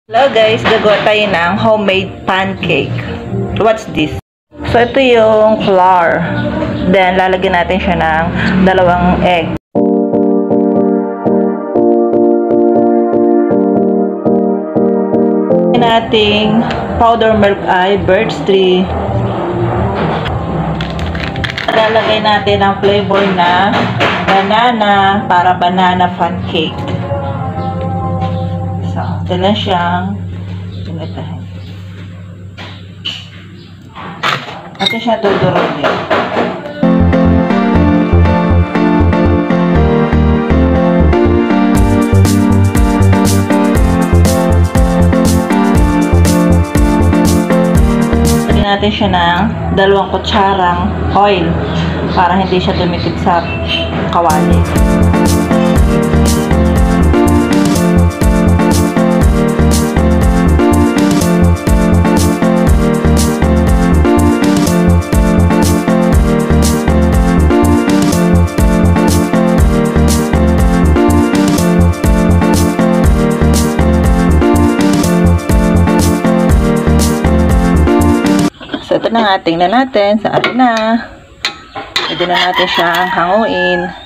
Hello guys, gagawa tayo ng homemade pancake. What's this? So ito yung flour. Then lalagyan natin siya ng 2 egg. Nating powder milk ay birch tree. Lalagay natin ang flavor na banana para banana pancake. So, ito lang siyang pinatahin. Ito siya tuturunin. Lagyan natin siya ng 2 kutsarang oil para hindi siya dumikit sa kawali. So, ito na nga. Tingnan natin. Saan na. Pwede na natin siyang hanguin.